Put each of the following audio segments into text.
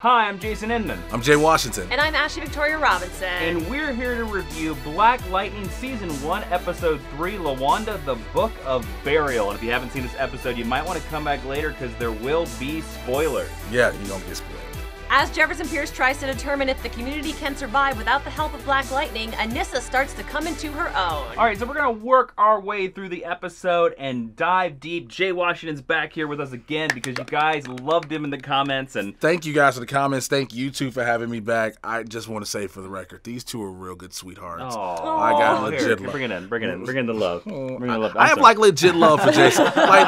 Hi, I'm Jason Inman. I'm Jay Washington. And I'm Ashley Victoria Robinson. And we're here to review Black Lightning Season 1, Episode 3, Lawanda, the Book of Burial. And if you haven't seen this episode, you might want to come back later because there will be spoilers. Yeah, you're going to get spoiled. As Jefferson Pierce tries to determine if the community can survive without the help of Black Lightning, Anissa starts to come into her own. All right, so we're going to work our way through the episode and dive deep. Jay Washington's back here with us again because you guys loved him in the comments. And thank you guys for the comments. Thank you, too, for having me back. I just want to say for the record, these two are real good sweethearts. Oh, I got legit here, love. bring it in the love. Bring in the love. I have like legit love for Jason. I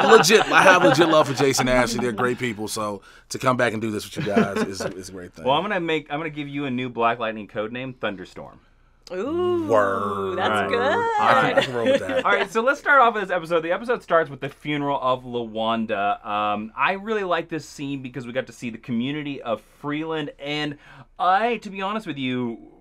have legit love for Jason and Ashley. They're great people. So to come back and do this with you guys is a great thing. Well, I'm gonna give you a new Black Lightning code name, Thunderstorm. Ooh, word. That's good. I can roll with that. All right, so let's start off with this episode. The episode starts with the funeral of Lawanda. I really like this scene because we got to see the community of Freeland, and to be honest with you,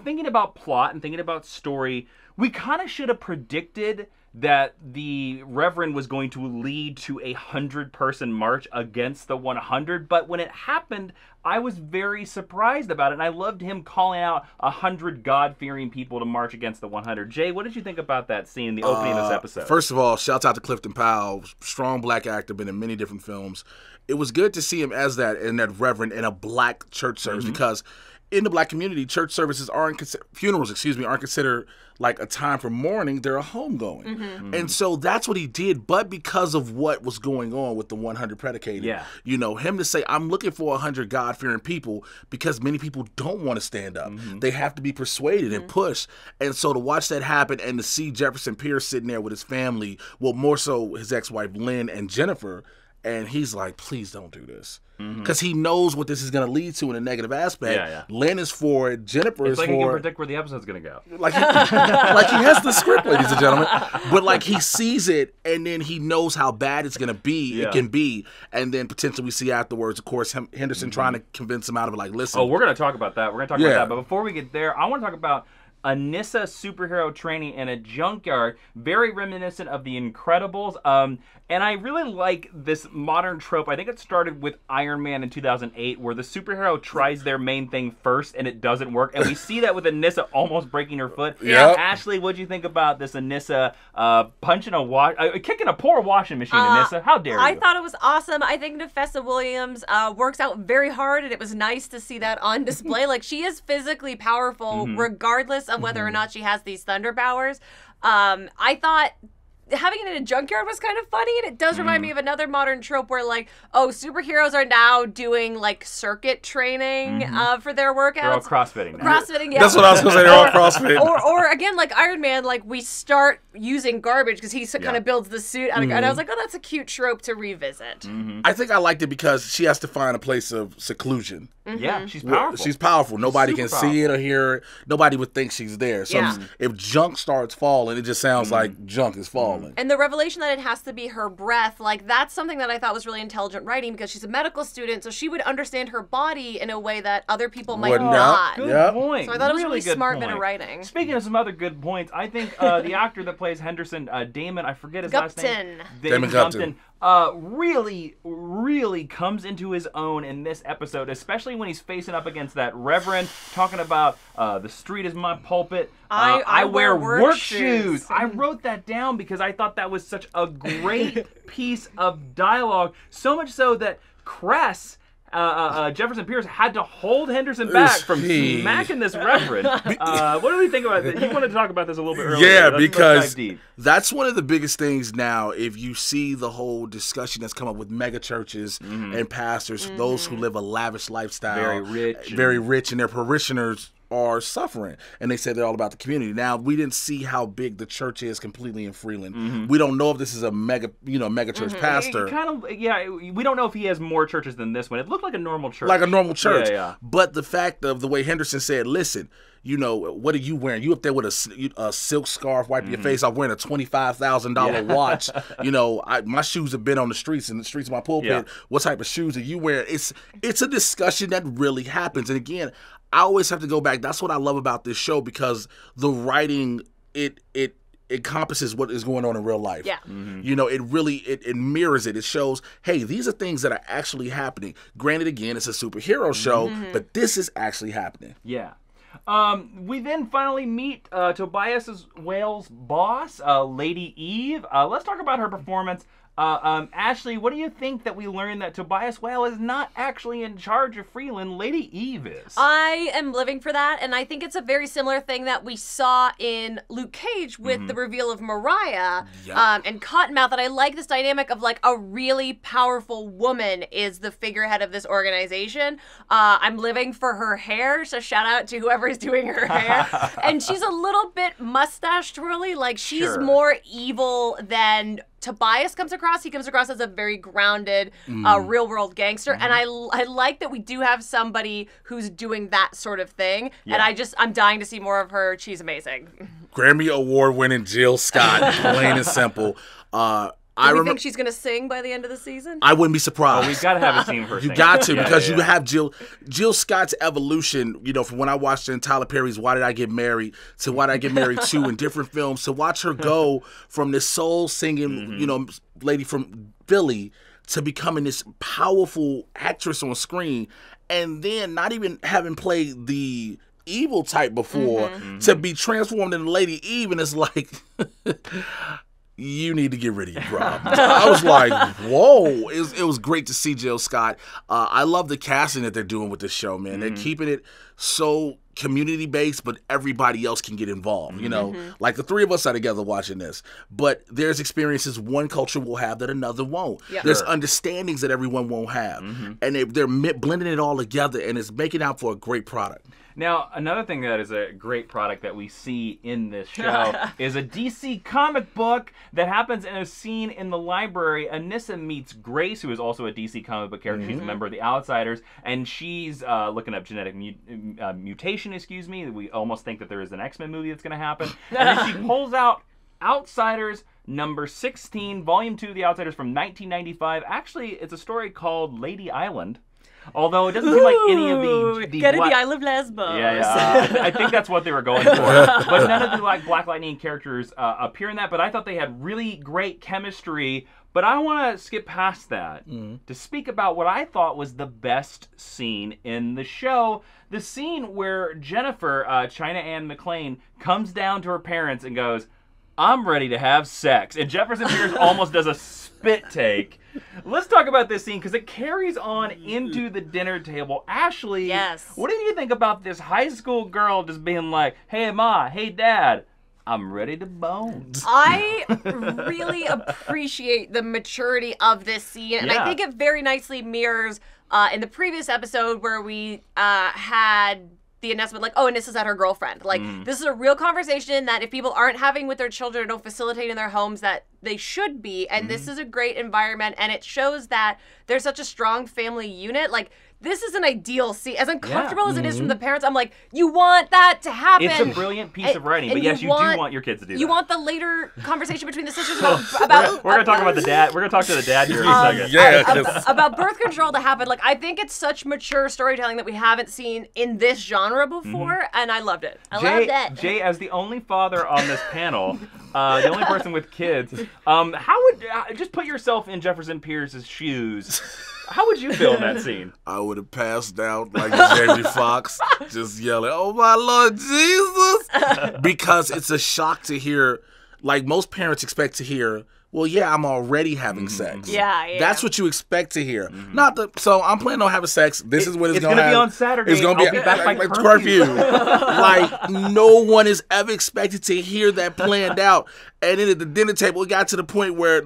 thinking about plot and thinking about story, we kind of should have predicted that the Reverend was going to lead to a 100-person march against the 100, but when it happened, I was very surprised about it, and I loved him calling out 100 God-fearing people to march against the 100. Jay, what did you think about that scene in the opening of this episode? First of all, shouts out to Clifton Powell, strong black actor, been in many different films. It was good to see him as that Reverend in a black church service because in the black community, church services funerals aren't considered like a time for mourning. They're a homegoing. And so that's what he did. But because of what was going on with the 100 predicated, him to say, I'm looking for 100 God-fearing people because many people don't want to stand up. They have to be persuaded and pushed. And so to watch that happen and to see Jefferson Pierce sitting there with his family, well, more so his ex-wife Lynn and Jennifer, and he's like, please don't do this. Because he knows what this is going to lead to in a negative aspect. Lynn is for it. Jennifer is for it. It's like he can predict where the episode's going to go. Like he has the script, ladies and gentlemen. But like he sees it, and then he knows how bad it's going to be. It can be. And then potentially we see afterwards, of course, Henderson trying to convince him out of it. Like, listen. Oh, we're going to talk about that. We're going to talk about that. But before we get there, I want to talk about Anissa superhero training in a junkyard, very reminiscent of The Incredibles. And I really like this modern trope. I think it started with Iron Man in 2008, where the superhero tries their main thing first and it doesn't work. And we see that with Anissa almost breaking her foot. Ashley, what'd you think about this Anissa kicking a poor washing machine, Anissa? How dare you? I thought it was awesome. I think Nefessa Williams works out very hard, and it was nice to see that on display. Like, she is physically powerful, regardless of whether or not she has these thunder powers. I thought having it in a junkyard was kind of funny, and it does remind me of another modern trope where, like, superheroes are now doing, like, circuit training for their workouts. They're all crossfitting now. Crossfitting, yeah. That's what I was going to say. They're all crossfitting. Or again, like Iron Man, like, we start using garbage because he kind of builds the suit out of and I was like, oh, that's a cute trope to revisit. I think I liked it because she has to find a place of seclusion. Yeah, she's powerful. She's powerful. Nobody can see it or hear it. Nobody would think she's there. So if junk starts falling, it just sounds like junk is falling. And the revelation that it has to be her breath, like, that's something that I thought was really intelligent writing because she's a medical student, so she would understand her body in a way that other people might not. Good point. So I thought it was really smart bit of writing. Speaking of some other good points, I think the actor that plays Henderson, Damon, I forget his last name. Damon Gupton. Really comes into his own in this episode, especially when he's facing up against that Reverend, talking about the street is my pulpit. I wear work shoes. I wrote that down because I thought that was such a great piece of dialogue, so much so that Cress, Jefferson Pierce, had to hold Henderson back from smacking this Reverend. What do we think about this? You wanted to talk about this a little bit earlier. Yeah, because that's one of the biggest things now. If you see the whole discussion that's come up with mega churches and pastors, those who live a lavish lifestyle, very rich, and their parishioners are suffering, and they say they're all about the community. Now, we didn't see how big the church is completely in Freeland. We don't know if this is a mega church pastor. We don't know if he has more churches than this one. It looked like a normal church. Like a normal church. But the fact of the way Henderson said, listen, what are you wearing? You up there with a silk scarf wiping your face off, wearing a $25,000 watch. My shoes have been on the streets of my pulpit. What type of shoes are you wearing? It's a discussion that really happens. And again, I always have to go back. That's what I love about this show, because the writing, it encompasses what is going on in real life. Yeah. You know, it really it mirrors it. It shows, hey, these are things that are actually happening. Granted, again, it's a superhero show, but this is actually happening. Yeah. We then finally meet Tobias's whale's boss, Lady Eve. Let's talk about her performance. Ashley, what do you think that we learned that Tobias Whale is not actually in charge of Freeland? Lady Eve is. I am living for that, and I think it's a very similar thing that we saw in Luke Cage with the reveal of Mariah and Cottonmouth. And I like this dynamic of like a really powerful woman is the figurehead of this organization. I'm living for her hair, so shout out to whoever is doing her hair. And she's a little bit mustache twirly, like she's more evil than Tobias comes across. He comes across as a very grounded, real-world gangster, and I like that we do have somebody who's doing that sort of thing, and I'm dying to see more of her. She's amazing. Grammy Award-winning Jill Scott, plain and simple. Do you think she's going to sing by the end of the season? I wouldn't be surprised. Oh, we've got to have a scene for her. You got to, because you have Jill Scott's evolution, you know, from when I watched her in Tyler Perry's Why Did I Get Married to Why Did I Get Married 2 in different films, to watch her go from this soul-singing, you know, lady from Philly to becoming this powerful actress on screen, and then not even having played the evil type before to be transformed into Lady Eve, and it's like... You need to get rid of your problem. I was like, whoa. It was great to see Jill Scott. I love the casting that they're doing with this show, man. They're keeping it so community-based, but everybody else can get involved, you know? Like the three of us are together watching this, but there's experiences one culture will have that another won't. Yeah. There's understandings that everyone won't have. And they're blending it all together, and it's making out for a great product. Now, another thing that is a great product that we see in this show is a DC comic book that happens in a scene in the library. Anissa meets Grace, who is also a DC comic book character. She's a member of the Outsiders, and she's looking up genetic mutation, We almost think that there is an X-Men movie that's going to happen. And then she pulls out Outsiders number 16, volume 2 of the Outsiders from 1995. Actually, it's a story called Lady Island. Although it doesn't seem like any of the get in the Isle of Lesbos. Yeah. I think that's what they were going for. But none of the Black Lightning characters appear in that. But I thought they had really great chemistry. But I want to skip past that to speak about what I thought was the best scene in the show. The scene where Jennifer, China Ann McClain, comes down to her parents and goes, "I'm ready to have sex." And Jefferson Pierce almost does a spit take. Let's talk about this scene because it carries on into the dinner table. Ashley, what did you think about this high school girl just being like, "Hey, Ma, hey, Dad, I'm ready to bone"? I really appreciate the maturity of this scene, and I think it very nicely mirrors in the previous episode where we had the announcement, like, oh, Anissa's at her girlfriend. Like, this is a real conversation that if people aren't having with their children or don't facilitate in their homes, that they should be. And this is a great environment, and it shows that there's such a strong family unit. Like, this is an ideal scene. As uncomfortable as it is from the parents, I'm like, you want that to happen. It's a brilliant piece of writing, but yes, you do want your kids to do that. You want the later conversation between the sisters about we're going to talk about the dad. We're going to talk to the dad here in a second. About birth control to happen. Like, I think it's such mature storytelling that we haven't seen in this genre before, and I loved it. I loved it. Jay, as the only father on this panel, the only person with kids, how would just put yourself in Jefferson Pierce's shoes? How would you feel in that scene? I would have passed out like Jamie Foxx, just yelling, "Oh my Lord Jesus!" Because it's a shock to hear. Like most parents expect to hear, "Well, yeah, I'm already having sex." Yeah. That's what you expect to hear. So I'm planning on having sex. This is what it's going to be on Saturday. It's going to be back like curfew. Like no one is ever expected to hear that planned out. And then at the dinner table, it got to the point where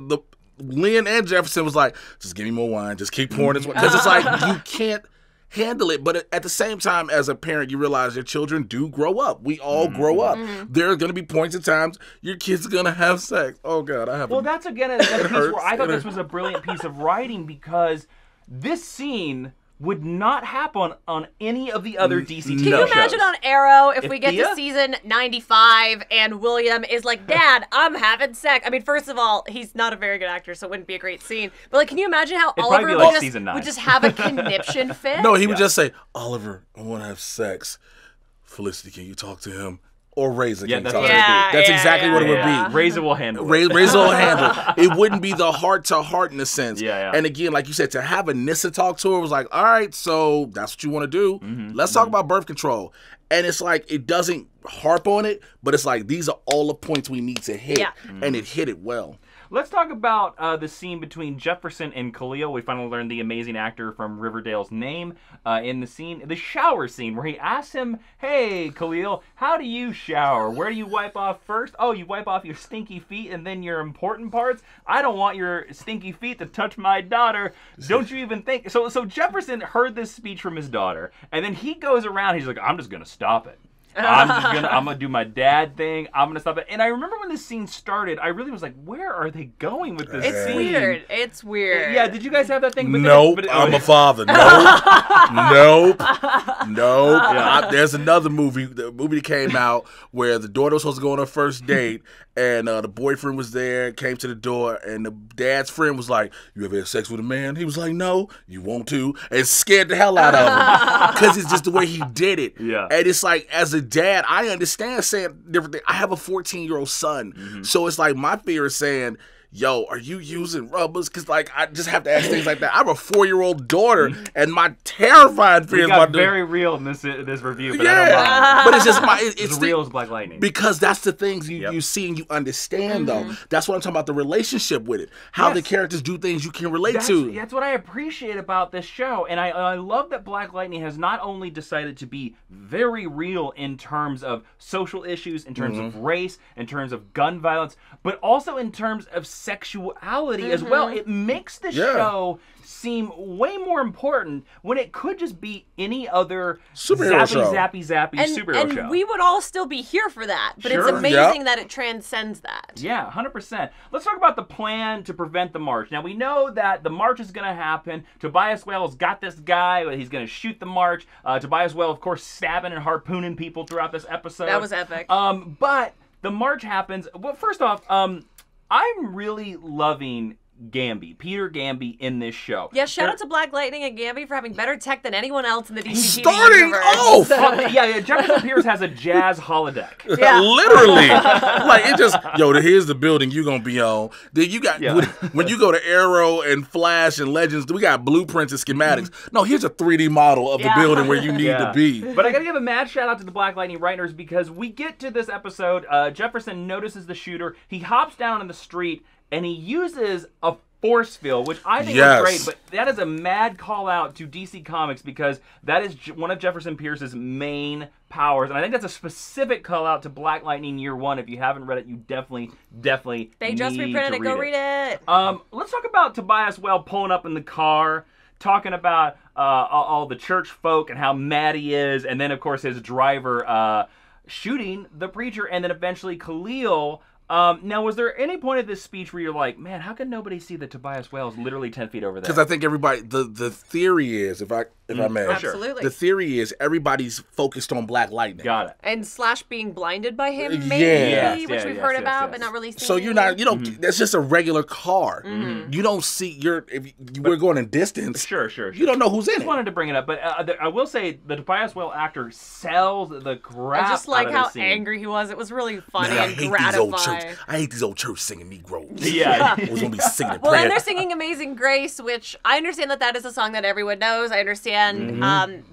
Lynn and Jefferson was like, "Just give me more wine. Just keep pouring this wine." Because it's like you can't handle it. But at the same time, as a parent, you realize your children do grow up. We all grow up. There are going to be points in times your kids are going to have sex. Oh, God. That's again a piece where I thought this was a brilliant piece of writing because this scene would not happen on any of the other DC TV shows. Can you imagine on Arrow if we get to season 95 and William is like, "Dad, I'm having sex"? I mean, first of all, he's not a very good actor, so it wouldn't be a great scene. But like, can you imagine how Oliver would just have a conniption fit? No, he would just say, "Oliver, I want to have sex. Felicity, can you talk to him?" or Razor. Yeah, King that's Tut. what it would be. That's exactly what it would be. Razor will handle it. Razor will handle. It wouldn't be the heart to heart in a sense. Yeah. And again, like you said, to have a Nissa talk to her was like, all right, so that's what you want to do. Let's talk about birth control. And it's like, it doesn't harp on it, but it's like, these are all the points we need to hit. Yeah. And it hit it well. Let's talk about the scene between Jefferson and Khalil. We finally learned the amazing actor from Riverdale's name in the scene, the shower scene, where he asks him, hey, Khalil, how do you shower? Where do you wipe off first? Oh, you wipe off your stinky feet and then your important parts? I don't want your stinky feet to touch my daughter. Don't you even think? So Jefferson heard this speech from his daughter, and then he goes around, he's like, I'm just going to stop it. I'm gonna do my dad thing. I'm gonna stop it. And I remember when this scene started, I really was like, where are they going with this It's scene? weird. It's weird. Yeah, did you guys have that thing? Nope, I'm a father. Nope. Yeah. There's another movie, the movie that came out where the daughter was supposed to go on her first date, and the boyfriend was there, came to the door, and the dad's friend was like, you ever had sex with a man? He was like, no, you want to, and scared the hell out of him because it's just the way he did it. Yeah. And it's like, as a dad, I understand saying different things. I have a 14-year-old son, so it's like my fear is saying, yo, are you using rubbers? Because, like, I just have to ask things like that. I have a 4-year-old daughter, and my terrifying fear is got very real in this review, but I don't mind. But it's just it's as real as Black Lightning. Because that's the things you see and you understand, though. That's what I'm talking about, the relationship with it. How the characters do things you can relate to. That's what I appreciate about this show. And I love that Black Lightning has not only decided to be very real in terms of social issues, in terms of race, in terms of gun violence, but also in terms of sexuality as well. It makes the show seem way more important when it could just be any other superhero show. zappy superhero show. And we would all still be here for that. But it's Sure. amazing that it transcends that. Yeah, 100%. Let's talk about the plan to prevent the march. Now, we know that the march is going to happen. Tobias Whale's got this guy. He's going to shoot the march. Tobias Whale, of course, stabbing and harpooning people throughout this episode. That was epic. But the march happens. Well, first off, I'm really loving Gamby, Peter Gamby, in this show. Yeah, shout out to Black Lightning and Gamby for having better tech than anyone else in the DC Starting universe. off! Yeah, Jefferson Pierce has a jazz holodeck. Yeah. Literally. Like, it just, here's the building you're going to be on. Then you got, when you go to Arrow and Flash and Legends, we got blueprints and schematics. No, here's a 3D model of the building where you need to be. But I got to give a mad shout out to the Black Lightning writers, because we get to this episode, Jefferson notices the shooter, he hops down in the street, and he uses a force field, which I think is great, but that is a mad call out to DC Comics, because that is one of Jefferson Pierce's main powers, and I think that's a specific call out to Black Lightning Year One. If you haven't read it, you definitely They just need reprinted to it. Go read it. Let's talk about Tobias Whale pulling up in the car, talking about all the church folk and how mad he is, and then of course his driver shooting the preacher, and then eventually Khalil. Now, was there any point of this speech where you're like, man, how can nobody see that Tobias Whale is literally 10 feet over there? Because I think everybody, the theory is, if I may, Absolutely. the theory is everybody's focused on Black Lightning. Got it. And Slash being blinded by him, maybe, Yes, which we've heard about, but not really seen. So you're not, that's just a regular car. You don't see, we're going in distance. Sure. You don't know who's in I just it. wanted to bring it up, but I will say the Tobias Whale actor sells the crap I just like out of how this scene. angry he was. It was really funny Man, and gratifying. I hate these old church singing Negroes. Yeah. I was going to be singing and Well, praying. and they're singing Amazing Grace, which I understand that is a song that everyone knows. I understand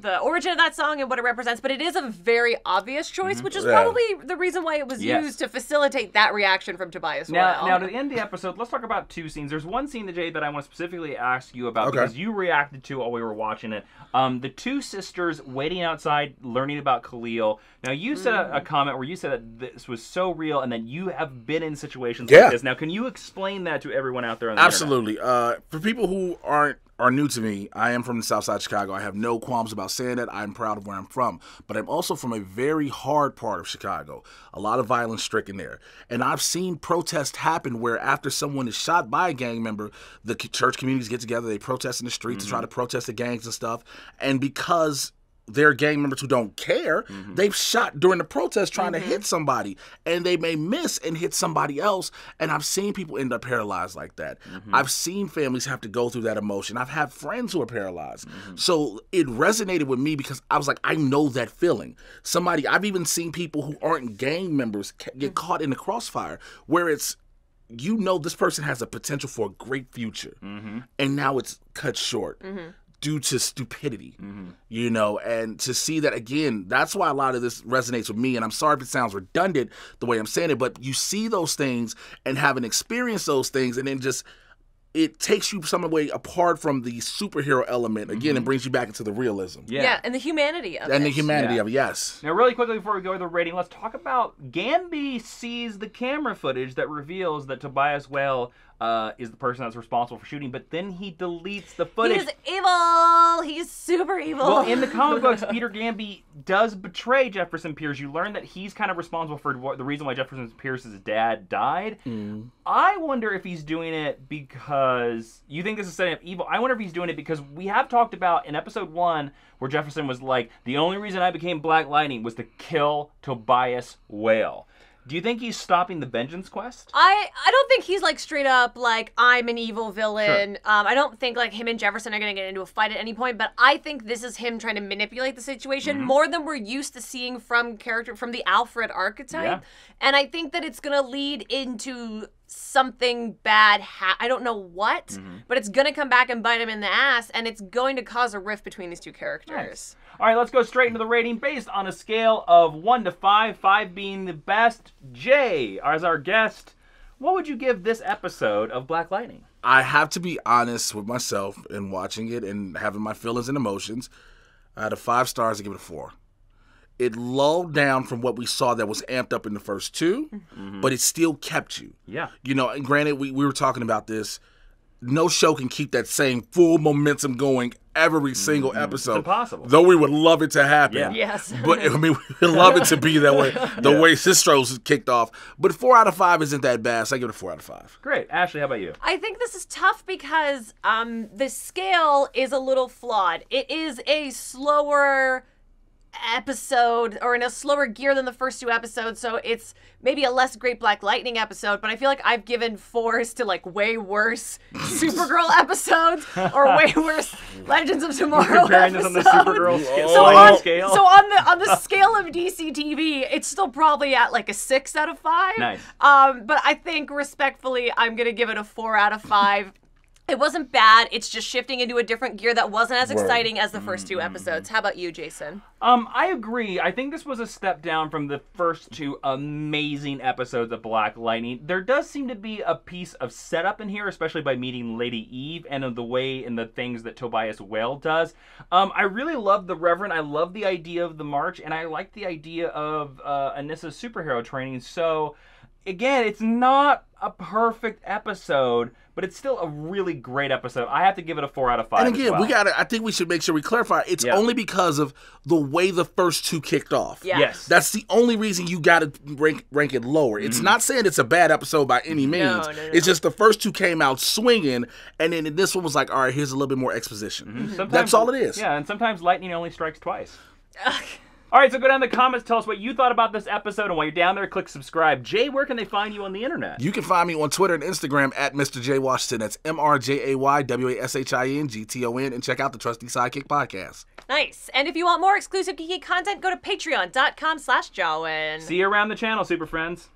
the origin of that song and what it represents, but it is a very obvious choice, which is probably the reason why it was used to facilitate that reaction from Tobias Whale. Now, to the end of the episode, let's talk about two scenes. There's one scene, Jay, that I want to specifically ask you about because you reacted to while we were watching it. The two sisters waiting outside, learning about Khalil. Now, you said a comment where you said that this was so real and that you have been in situations like this. Now, can you explain that to everyone out there on the Absolutely. For people who are new to me, I am from the South Side of Chicago. I have no qualms about saying that. I'm proud of where I'm from. But I'm also from a very hard part of Chicago. A lot of violence stricken there. And I've seen protests happen where after someone is shot by a gang member, the church communities get together, they protest in the streets to try to protest the gangs and stuff. And because there are gang members who don't care. They've shot during the protest trying to hit somebody, and they may miss and hit somebody else. And I've seen people end up paralyzed like that. I've seen families have to go through that emotion. I've had friends who are paralyzed. So it resonated with me because I was like, I know that feeling. I've even seen people who aren't gang members get caught in the crossfire, where it's, this person has a potential for a great future, and now it's cut short due to stupidity, and to see that again, that's why a lot of this resonates with me. And I'm sorry if it sounds redundant the way I'm saying it, but you see those things and haven't experienced those things, and then just it takes you some way apart from the superhero element again and brings you back into the realism. Yeah, and the humanity of it. And the humanity of it, yes. Now, really quickly before we go to the rating, let's talk about Gamby sees the camera footage that reveals that Tobias Whale is the person that's responsible for shooting, but then he deletes the footage. He's evil! He's super evil! Well, in the comic books, Peter Gamby does betray Jefferson Pierce. You learn that he's kind of responsible for the reason why Jefferson Pierce's dad died. I wonder if he's doing it because... You think this is setting up evil? I wonder if he's doing it because we have talked about in episode 1 where Jefferson was like, the only reason I became Black Lightning was to kill Tobias Whale. Do you think he's stopping the vengeance quest? I don't think he's like straight up like, I'm an evil villain. Sure. I don't think like him and Jefferson are going to get into a fight at any point, but I think this is him trying to manipulate the situation more than we're used to seeing from the Alfred archetype. Yeah. And I think that it's going to lead into something bad. I don't know what, but it's going to come back and bite him in the ass, and it's going to cause a rift between these two characters. Nice. All right, let's go straight into the rating based on a scale of 1 to 5, 5 being the best. Jay, as our guest, what would you give this episode of Black Lightning? I have to be honest with myself in watching it and having my feelings and emotions. Out of 5 stars, I give it a 4. It lulled down from what we saw that was amped up in the first 2, but it still kept you. Yeah. And granted, we were talking about this. No show can keep that same full momentum going every single episode. It's impossible. Though we would love it to happen. Yeah. Yes. But, I mean, we would love it to be that way, the way Sistros kicked off. But 4 out of 5 isn't that bad, so I give it a 4 out of 5. Great. Ashley, how about you? I think this is tough because the scale is a little flawed. It is a slower episode, or in a slower gear than the first 2 episodes, so it's maybe a less great Black Lightning episode, but I feel like I've given 4s to like way worse Supergirl episodes or way worse Legends of Tomorrow Comparing episodes. this on the Supergirl scale. So on the scale of DC TV, it's still probably at like a 6 out of 5. Nice. But I think respectfully, I'm gonna give it a 4 out of 5. It wasn't bad. It's just shifting into a different gear that wasn't as exciting as the first 2 episodes. How about you, Jason? I agree. I think this was a step down from the first 2 amazing episodes of Black Lightning. There does seem to be a piece of setup in here, especially by meeting Lady Eve and of the way and the things that Tobias Whale does. I really love the Reverend. I love the idea of the march, and I like the idea of Anissa's superhero training. So, again, it's not a perfect episode, but it's still a really great episode. I have to give it a 4 out of 5. And again, as well. I think we should make sure we clarify. It's only because of the way the first 2 kicked off. Yeah. Yes. That's the only reason you got to rank it lower. It's not saying it's a bad episode by any means. No. It's just the first 2 came out swinging, and then this one was like, all right, here's a little bit more exposition. That's all it is. Yeah, and sometimes lightning only strikes twice. All right, so go down in the comments, tell us what you thought about this episode, and while you're down there, click subscribe. Jay, where can they find you on the internet? You can find me on Twitter and Instagram at Mr. J Washington. That's MrJaywashington, and check out the Trusty Sidekick podcast. Nice. And if you want more exclusive geeky content, go to patreon.com/Jawiin. See you around the channel, super friends.